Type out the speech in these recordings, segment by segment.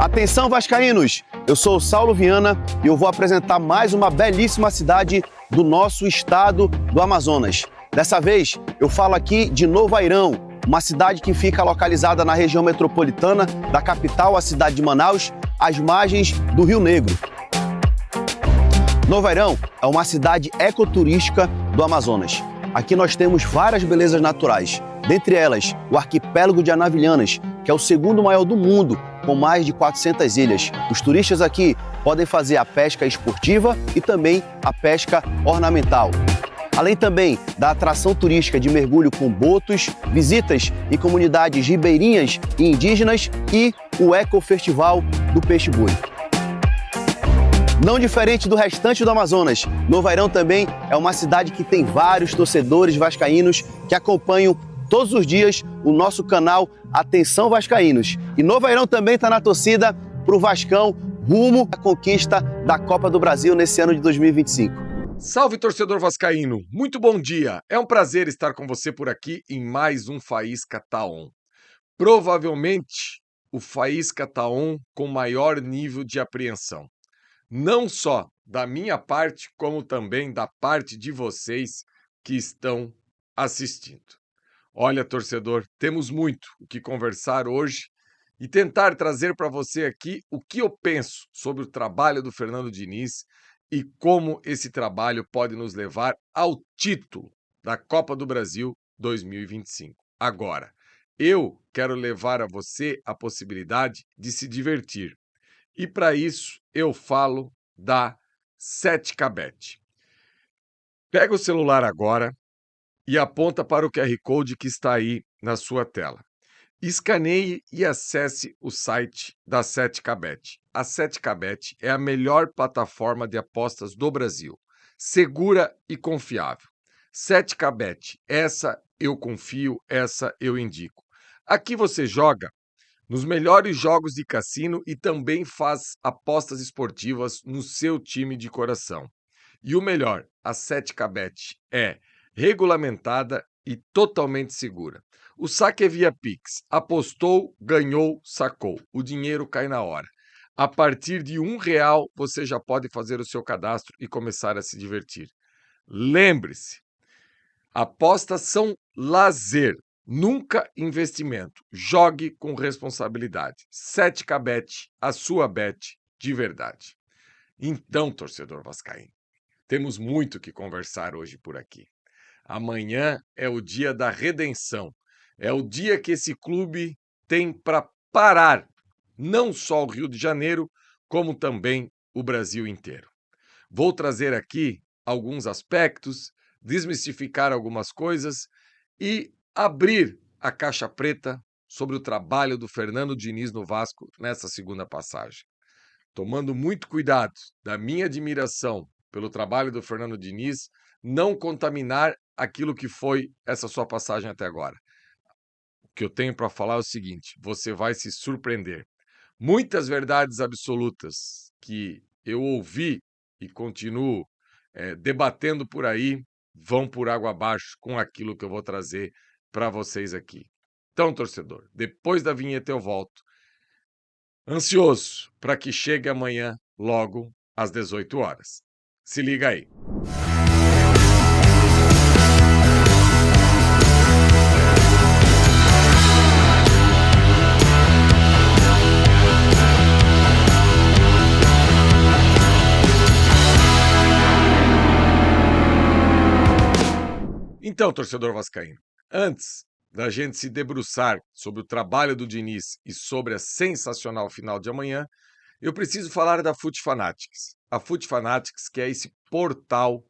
Atenção, vascaínos! Eu sou o Saulo Viana e eu vou apresentar mais uma belíssima cidade do nosso estado do Amazonas. Dessa vez, eu falo aqui de Novo Airão, uma cidade que fica localizada na região metropolitana da capital, a cidade de Manaus, às margens do Rio Negro. Novo Airão é uma cidade ecoturística do Amazonas. Aqui nós temos várias belezas naturais, dentre elas o arquipélago de Anavilhanas, que é o segundo maior do mundo, com mais de 400 ilhas. Os turistas aqui podem fazer a pesca esportiva e também a pesca ornamental. Além também da atração turística de mergulho com botos, visitas em comunidades ribeirinhas e indígenas e o Ecofestival do Peixe-Boi. Não diferente do restante do Amazonas, Novo Airão também é uma cidade que tem vários torcedores vascaínos que acompanham todos os dias o nosso canal Atenção Vascaínos. E Novo Airão também está na torcida para o Vascão rumo à conquista da Copa do Brasil nesse ano de 2025. Salve, torcedor vascaíno! Muito bom dia! É um prazer estar com você por aqui em mais um Faísca Tá On. Provavelmente o Faísca Tá On com maior nível de apreensão. Não só da minha parte, como também da parte de vocês que estão assistindo. Olha, torcedor, temos muito o que conversar hoje e tentar trazer para você aqui o que eu penso sobre o trabalho do Fernando Diniz e como esse trabalho pode nos levar ao título da Copa do Brasil 2025. Agora, eu quero levar a você a possibilidade de se divertir. E para isso eu falo da 7K Bet. Pega o celular agora e aponta para o QR Code que está aí na sua tela. Escaneie e acesse o site da 7K Bet. A 7K Bet é a melhor plataforma de apostas do Brasil, segura e confiável. 7K Bet, essa eu confio, essa eu indico. Aqui você joga nos melhores jogos de cassino e também faz apostas esportivas no seu time de coração. E o melhor, a 7K Bet é regulamentada e totalmente segura. O saque é via Pix. Apostou, ganhou, sacou. O dinheiro cai na hora. A partir de R$1 você já pode fazer o seu cadastro e começar a se divertir. Lembre-se, apostas são lazer, nunca investimento. Jogue com responsabilidade. 7K Bet, a sua bet de verdade. Então, torcedor vascaíno, temos muito que conversar hoje por aqui. Amanhã é o dia da redenção. É o dia que esse clube tem para parar não só o Rio de Janeiro, como também o Brasil inteiro. Vou trazer aqui alguns aspectos, desmistificar algumas coisas e abrir a caixa preta sobre o trabalho do Fernando Diniz no Vasco nessa segunda passagem. Tomando muito cuidado da minha admiração pelo trabalho do Fernando Diniz, não contaminar aquilo que foi essa sua passagem até agora. O que eu tenho para falar é o seguinte: você vai se surpreender. Muitas verdades absolutas que eu ouvi e continuo debatendo por aí vão por água abaixo com aquilo que eu vou trazer para vocês aqui. Então, torcedor, depois da vinheta eu volto, ansioso para que chegue amanhã logo às 18 horas. Se liga aí. Então, torcedor vascaíno, antes da gente se debruçar sobre o trabalho do Diniz e sobre a sensacional final de amanhã, eu preciso falar da Fut Fanatics. A Fut Fanatics, que é esse portal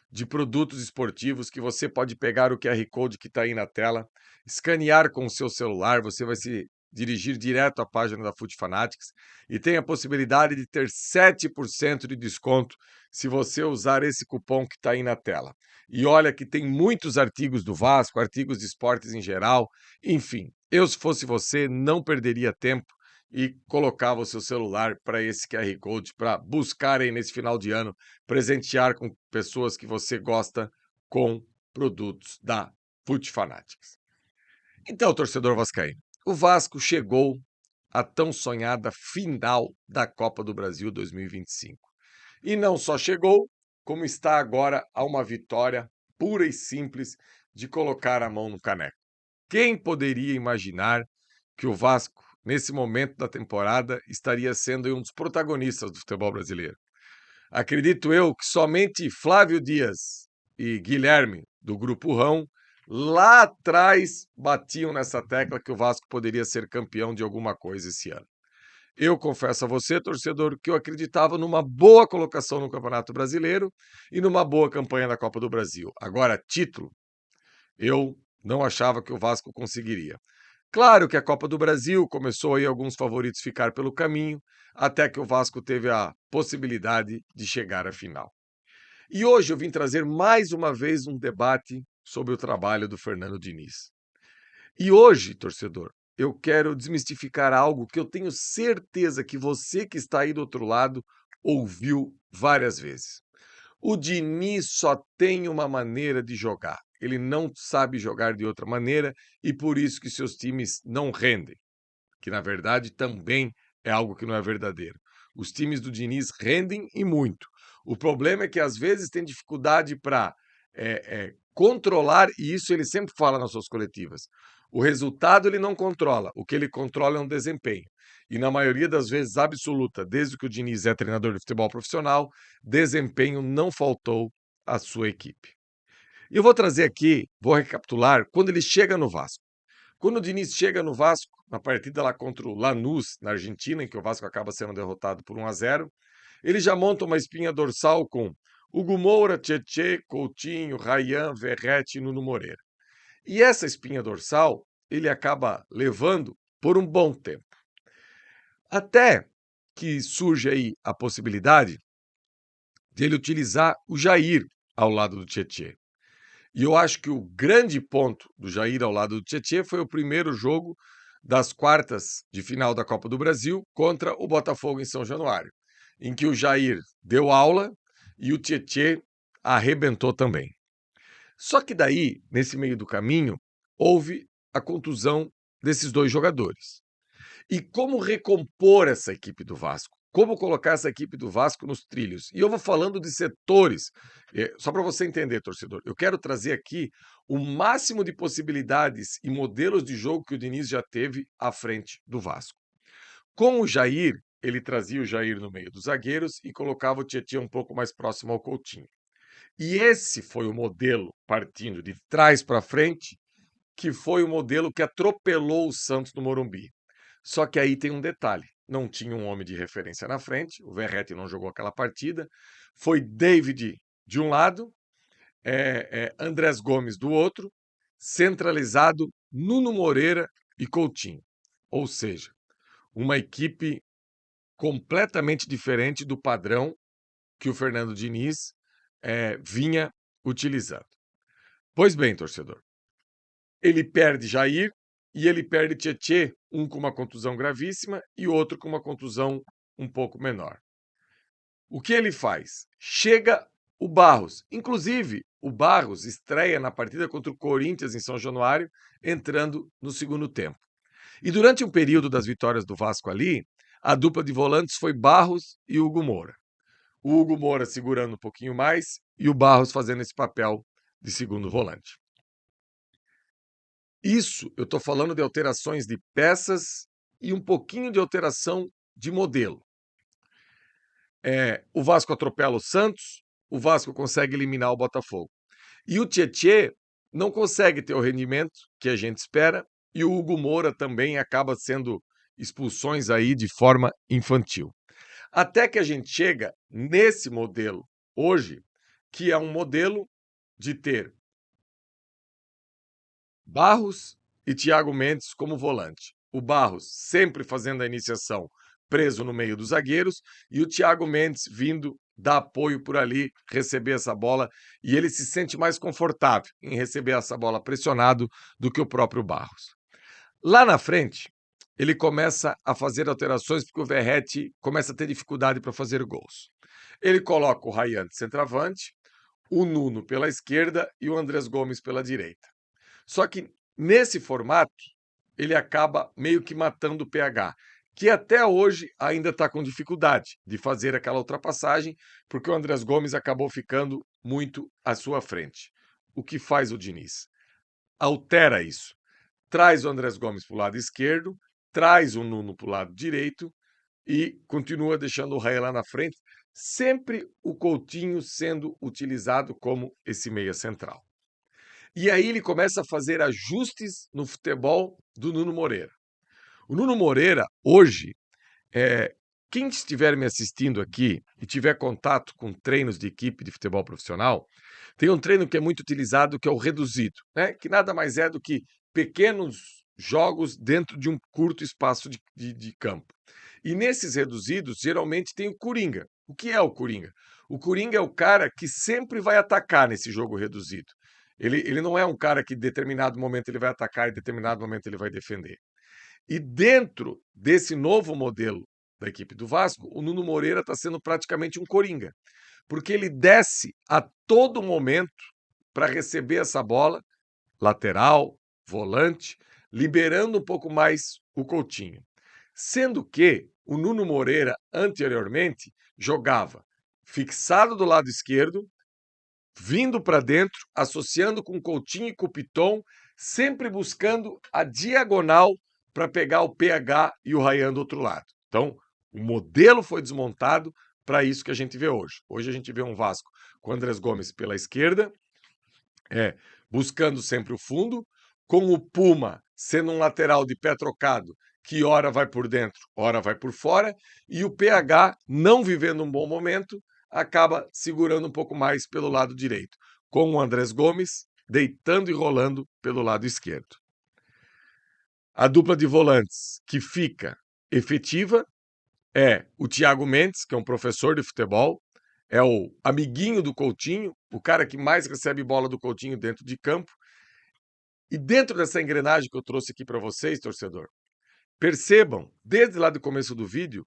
de produtos esportivos que você pode pegar o QR Code que está aí na tela, escanear com o seu celular, você vai se dirigir direto à página da Fut Fanatics e tem a possibilidade de ter 7% de desconto se você usar esse cupom que está aí na tela. E olha que tem muitos artigos do Vasco, artigos de esportes em geral, enfim, eu se fosse você não perderia tempo e colocava o seu celular para esse QR Code para buscar aí nesse final de ano, presentear com pessoas que você gosta com produtos da Fut Fanatics. Então, torcedor vascaíno, o Vasco chegou a tão sonhada final da Copa do Brasil 2025. E não só chegou, como está agora a uma vitória pura e simples de colocar a mão no caneco. Quem poderia imaginar que o Vasco, nesse momento da temporada, estaria sendo um dos protagonistas do futebol brasileiro? Acredito eu que somente Flávio Dias e Guilherme, do Grupo Rão, lá atrás batiam nessa tecla que o Vasco poderia ser campeão de alguma coisa esse ano. Eu confesso a você, torcedor, que eu acreditava numa boa colocação no Campeonato Brasileiro e numa boa campanha da Copa do Brasil. Agora, título, eu não achava que o Vasco conseguiria. Claro que a Copa do Brasil começou aí alguns favoritos ficar pelo caminho, até que o Vasco teve a possibilidade de chegar à final. E hoje eu vim trazer mais uma vez um debate sobre o trabalho do Fernando Diniz. E hoje, torcedor, eu quero desmistificar algo que eu tenho certeza que você que está aí do outro lado ouviu várias vezes. O Diniz só tem uma maneira de jogar. Ele não sabe jogar de outra maneira e por isso que seus times não rendem. Que na verdade também é algo que não é verdadeiro. Os times do Diniz rendem e muito. O problema é que às vezes tem dificuldade para controlar, e isso ele sempre fala nas suas coletivas. O resultado ele não controla, o que ele controla é um desempenho. E na maioria das vezes absoluta, desde que o Diniz é treinador de futebol profissional, desempenho não faltou à sua equipe. E eu vou trazer aqui, vou recapitular, quando ele chega no Vasco. Quando o Diniz chega no Vasco, na partida lá contra o Lanús, na Argentina, em que o Vasco acaba sendo derrotado por 1-0, ele já monta uma espinha dorsal com Hugo Moura, Tietê, Coutinho, Rayán, Verratti e Nuno Moreira. E essa espinha dorsal ele acaba levando por um bom tempo. Até que surge aí a possibilidade de ele utilizar o Jair ao lado do Tietê. E eu acho que o grande ponto do Jair ao lado do Tietê foi o primeiro jogo das quartas de final da Copa do Brasil contra o Botafogo em São Januário, em que o Jair deu aula e o Tietê arrebentou também. Só que daí, nesse meio do caminho, houve a contusão desses dois jogadores. E como recompor essa equipe do Vasco? Como colocar essa equipe do Vasco nos trilhos? E eu vou falando de setores, só para você entender, torcedor. Eu quero trazer aqui o máximo de possibilidades e modelos de jogo que o Diniz já teve à frente do Vasco. Com o Jair, ele trazia o Jair no meio dos zagueiros e colocava o Tietê um pouco mais próximo ao Coutinho. E esse foi o modelo, partindo de trás para frente, que foi o modelo que atropelou o Santos no Morumbi. Só que aí tem um detalhe, não tinha um homem de referência na frente, o Verratti não jogou aquela partida, foi David de um lado, Andrés Gomes do outro, centralizado Nuno Moreira e Coutinho. Ou seja, uma equipe completamente diferente do padrão que o Fernando Diniz vinha utilizando. Pois bem, torcedor, ele perde Jair e ele perde Tietê, um com uma contusão gravíssima e outro com uma contusão um pouco menor. O que ele faz? Chega o Barros. Inclusive, o Barros estreia na partida contra o Corinthians em São Januário, entrando no segundo tempo. E durante um período das vitórias do Vasco ali, a dupla de volantes foi Barros e Hugo Moura. O Hugo Moura segurando um pouquinho mais e o Barros fazendo esse papel de segundo volante. Isso eu estou falando de alterações de peças e um pouquinho de alteração de modelo. O Vasco atropela o Santos, o Vasco consegue eliminar o Botafogo. E o Tietê não consegue ter o rendimento que a gente espera e o Hugo Moura também acaba sendo expulsões aí de forma infantil. Até que a gente chega nesse modelo hoje, que é um modelo de ter Barros e Thiago Mendes como volante. O Barros sempre fazendo a iniciação preso no meio dos zagueiros e o Thiago Mendes vindo dar apoio por ali, receber essa bola e ele se sente mais confortável em receber essa bola pressionado do que o próprio Barros. Lá na frente, ele começa a fazer alterações porque o Verratti começa a ter dificuldade para fazer gols. Ele coloca o Rayán de centroavante, o Nuno pela esquerda e o Andrés Gomes pela direita. Só que nesse formato, ele acaba meio que matando o PH. que até hoje ainda está com dificuldade de fazer aquela ultrapassagem, porque o Andrés Gomes acabou ficando muito à sua frente. O que faz o Diniz? Altera isso. Traz o Andrés Gomes para o lado esquerdo, traz o Nuno para o lado direito e continua deixando o Raia lá na frente, sempre o Coutinho sendo utilizado como esse meia central. E aí ele começa a fazer ajustes no futebol do Nuno Moreira. O Nuno Moreira, hoje, quem estiver me assistindo aqui e tiver contato com treinos de equipe de futebol profissional, tem um treino que é muito utilizado, que é o reduzido, né? Que nada mais é do que pequenos jogos dentro de um curto espaço de campo. E nesses reduzidos, geralmente tem o Coringa. O que é o Coringa? O Coringa é o cara que sempre vai atacar nesse jogo reduzido. Ele não é um cara que em determinado momento ele vai atacar e em determinado momento ele vai defender. E dentro desse novo modelo da equipe do Vasco, o Nuno Moreira está sendo praticamente um coringa, porque ele desce a todo momento para receber essa bola, lateral, volante, liberando um pouco mais o Coutinho. Sendo que o Nuno Moreira, anteriormente, jogava fixado do lado esquerdo, vindo para dentro, associando com o Coutinho e com o Piton, sempre buscando a diagonal para pegar o PH e o Ryan do outro lado. Então, o modelo foi desmontado para isso que a gente vê hoje. Hoje a gente vê um Vasco com o Andrés Gomes pela esquerda, buscando sempre o fundo, com o Puma sendo um lateral de pé trocado, que ora vai por dentro, ora vai por fora, e o PH, não vivendo um bom momento, acaba segurando um pouco mais pelo lado direito, com o Andrés Gomes deitando e rolando pelo lado esquerdo. A dupla de volantes que fica efetiva é o Thiago Mendes, que é um professor de futebol, é o amiguinho do Coutinho, o cara que mais recebe bola do Coutinho dentro de campo. E dentro dessa engrenagem que eu trouxe aqui para vocês, torcedor, percebam, desde lá do começo do vídeo,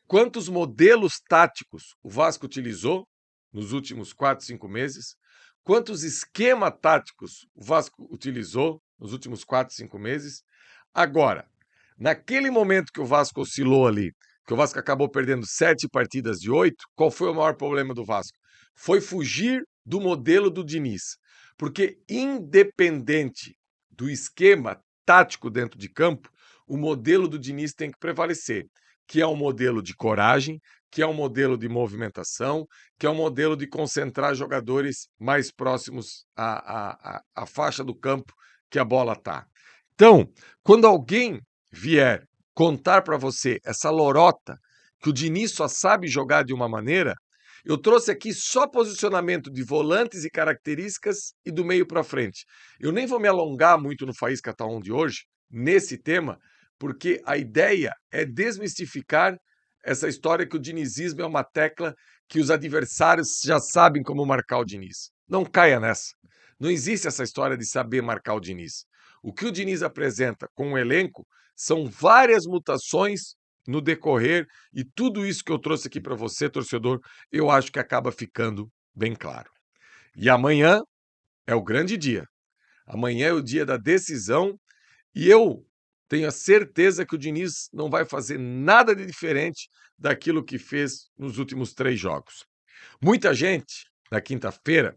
quantos modelos táticos o Vasco utilizou nos últimos 4, 5 meses, quantos esquemas táticos o Vasco utilizou nos últimos 4, 5 meses. Agora, naquele momento que o Vasco oscilou ali, que o Vasco acabou perdendo 7 partidas de 8, qual foi o maior problema do Vasco? Foi fugir do modelo do Diniz. Porque, independente do esquema tático dentro de campo, o modelo do Diniz tem que prevalecer, que é um modelo de coragem, que é um modelo de movimentação, que é um modelo de concentrar jogadores mais próximos à faixa do campo que a bola está. Então, quando alguém vier contar para você essa lorota que o Diniz só sabe jogar de uma maneira, eu trouxe aqui só posicionamento de volantes e características e do meio para frente. Eu nem vou me alongar muito no Faísca Tá On de hoje, nesse tema, porque a ideia é desmistificar essa história que o dinizismo é uma tecla que os adversários já sabem como marcar o Diniz. Não caia nessa. Não existe essa história de saber marcar o Diniz. O que o Diniz apresenta com o elenco são várias mutações no decorrer, e tudo isso que eu trouxe aqui para você, torcedor, eu acho que acaba ficando bem claro. E amanhã é o grande dia. Amanhã é o dia da decisão e eu tenho a certeza que o Diniz não vai fazer nada de diferente daquilo que fez nos últimos 3 jogos. Muita gente, na quinta-feira,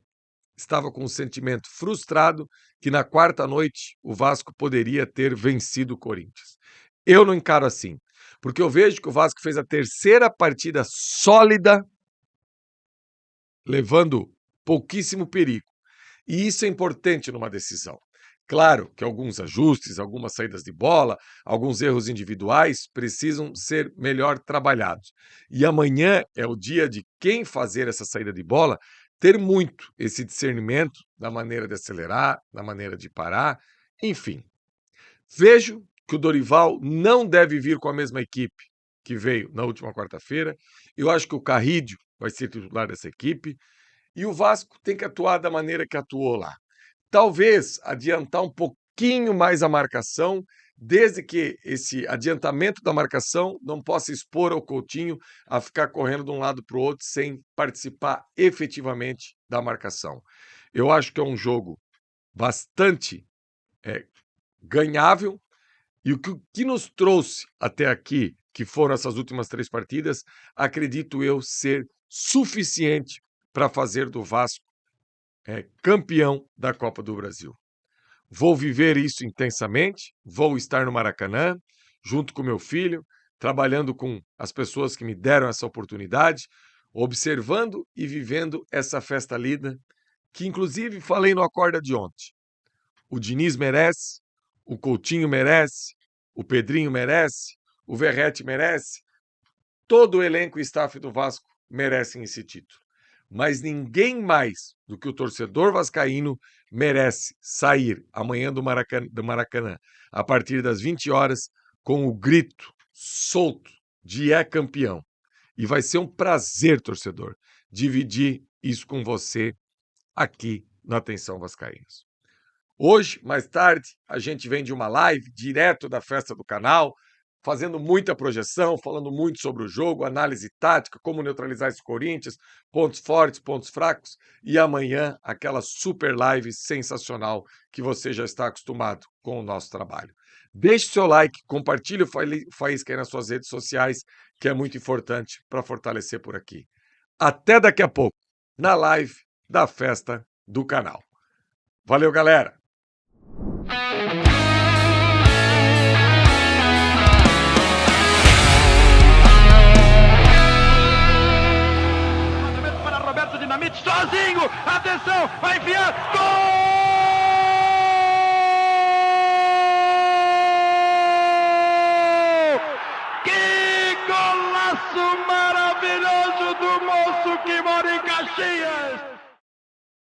estava com um sentimento frustrado que na quarta noite o Vasco poderia ter vencido o Corinthians. Eu não encaro assim, porque eu vejo que o Vasco fez a terceira partida sólida, levando pouquíssimo perigo. E isso é importante numa decisão. Claro que alguns ajustes, algumas saídas de bola, alguns erros individuais precisam ser melhor trabalhados. E amanhã é o dia de quem fazer essa saída de bola ter muito esse discernimento da maneira de acelerar, da maneira de parar, enfim. Vejo que o Dorival não deve vir com a mesma equipe que veio na última quarta-feira. Eu acho que o Carrídio vai ser titular dessa equipe. E o Vasco tem que atuar da maneira que atuou lá. Talvez adiantar um pouquinho mais a marcação, desde que esse adiantamento da marcação não possa expor ao Coutinho a ficar correndo de um lado para o outro sem participar efetivamente da marcação. Eu acho que é um jogo bastante ganhável, e o que nos trouxe até aqui que foram essas últimas 3 partidas, acredito eu ser suficiente para fazer do Vasco campeão da Copa do Brasil. Vou viver isso intensamente, vou estar no Maracanã, junto com meu filho, trabalhando com as pessoas que me deram essa oportunidade, observando e vivendo essa festa linda, que inclusive falei no Acorda de ontem. O Diniz merece, o Coutinho merece, o Pedrinho merece, o Verratti merece, todo o elenco e staff do Vasco merecem esse título. Mas ninguém mais do que o torcedor vascaíno merece sair amanhã do Maracanã, a partir das 20 horas, com o grito solto de é campeão. E vai ser um prazer, torcedor, dividir isso com você aqui no Atenção Vascaínos. Hoje, mais tarde, a gente vem de uma live direto da festa do canal, fazendo muita projeção, falando muito sobre o jogo, análise tática, como neutralizar esse Corinthians, pontos fortes, pontos fracos, e amanhã aquela super live sensacional que você já está acostumado com o nosso trabalho. Deixe seu like, compartilhe o Faísca aí nas suas redes sociais, que é muito importante para fortalecer por aqui. Até daqui a pouco, na live da festa do canal. Valeu, galera! Sozinho, atenção, vai enfiar, gol! Que golaço maravilhoso do moço que mora em Caxias!